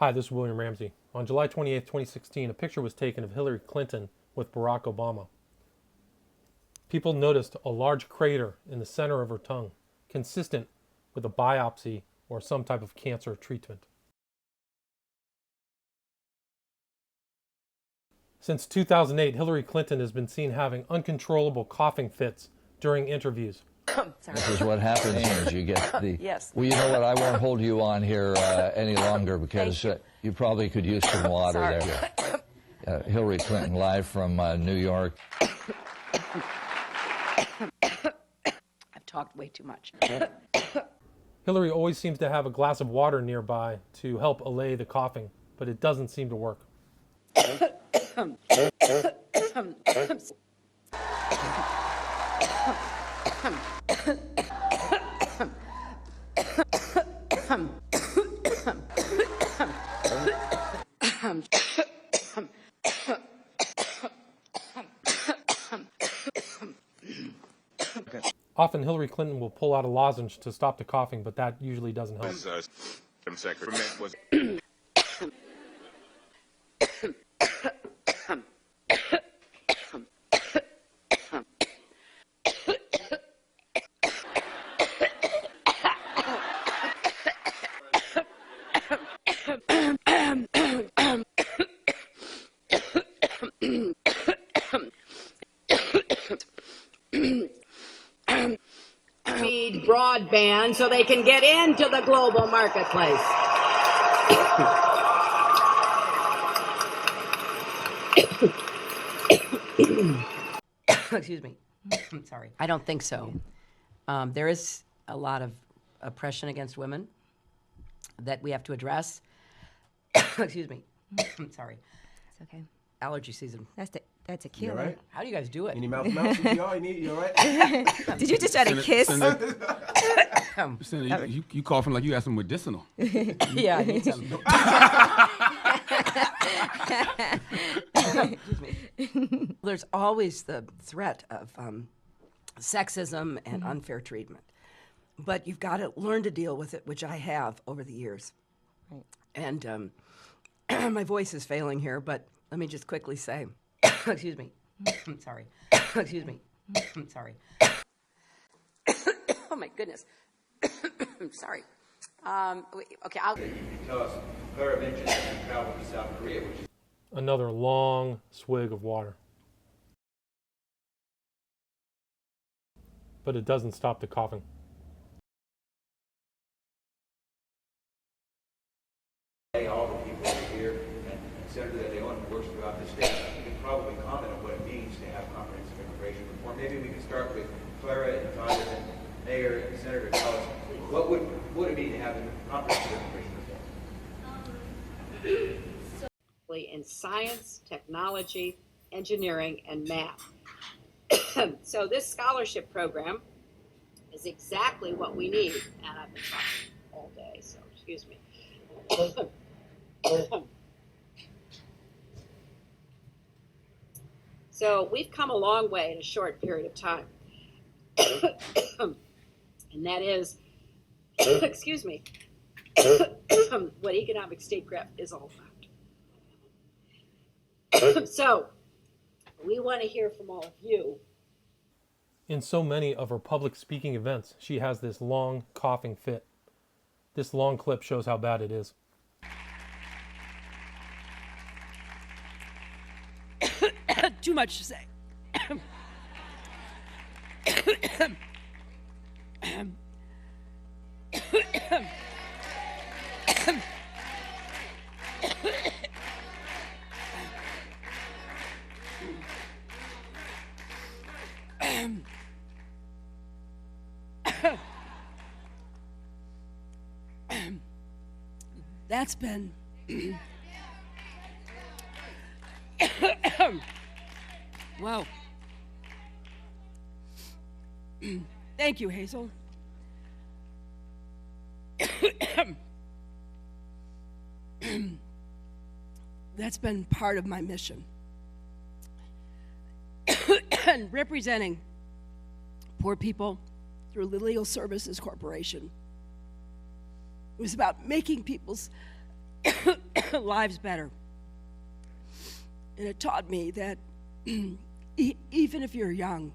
Hi, this is William Ramsey. On July 28, 2016, a picture was taken of Hillary Clinton with Barack Obama. People noticed a large crater in the center of her tongue, consistent with a biopsy or some type of cancer treatment. Since 2008, Hillary Clinton has been seen having uncontrollable coughing fits during interviews. This is what happens is you get the... Yes. Well, you know what? I won't hold you on here any longer because you probably could use some water there. Hillary Clinton live from New York. I've talked way too much. Hillary always seems to have a glass of water nearby to help allay the coughing, but it doesn't seem to work. Often Hillary Clinton will pull out a lozenge to stop the coughing, but that usually doesn't help. Need broadband so they can get into the global marketplace. Excuse me. Sorry. I don't think so. There is a lot of oppression against women that we have to address. Excuse me. Sorry. It's okay. Allergy season. That's a killer. Right? How do you guys do it? Any mouth CPR? You all right? Did you just try to kiss? You coughing like you got some medicinal. Yeah, I need some. Excuse me. There's always the threat of sexism and unfair treatment. But you've got to learn to deal with it, which I have over the years. Right. And my voice is failing here, but let me just quickly say, excuse me. Sorry. Excuse me. Sorry. Oh my goodness. Sorry. Okay, I'll... Tell us, Clara mentioned that you traveled to South Korea, which is... Another long swig of water. But it doesn't stop the coughing. All the people that are here and Senator that they own works throughout the state. You can probably comment on what it means to have comprehensive immigration reform. Maybe we can start with Clara and Todd and then Mayor and Senator tell us what would it mean to have comprehensive immigration reform? In science, technology, engineering, and math. So this scholarship program is exactly what we need. And I've been talking all day, so excuse me. So we've come a long way in a short period of time. And that is, excuse me, what economic statecraft is all about. So we want to hear from all of you. In so many of her public speaking events, she has this long coughing fit. This long clip shows how bad it is. Too much to say. That's been wow. Thank you, Hazel. That's been part of my mission. And representing poor people through the Legal Services Corporation. It was about making people's lives better. And it taught me that even if you're young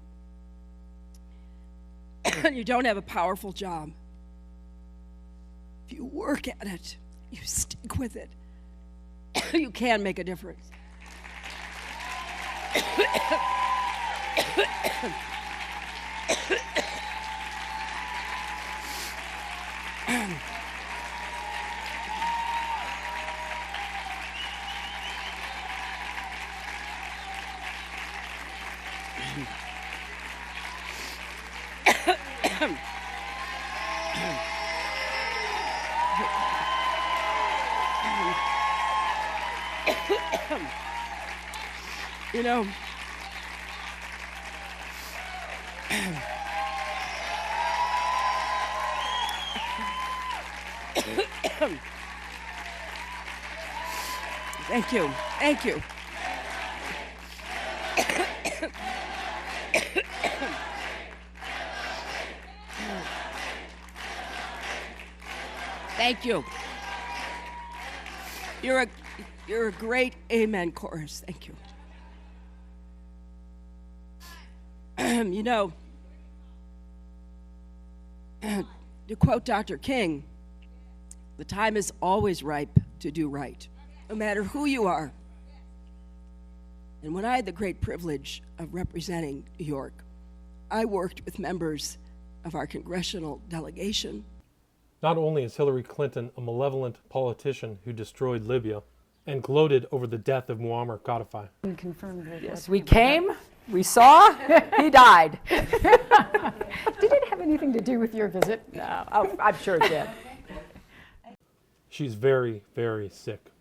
and you don't have a powerful job, if you work at it, you stick with it, you can make a difference. You know, thank you. Thank you. Thank you. You're a great amen chorus. Thank you. You know, to quote Dr. King, the time is always ripe to do right, no matter who you are. And when I had the great privilege of representing New York, I worked with members of our congressional delegation. Not only is Hillary Clinton a malevolent politician who destroyed Libya and gloated over the death of Muammar Gaddafi, Yes, we came, we saw, he died. Did it have anything to do with your visit? No, I'm sure it did. she's very, very sick.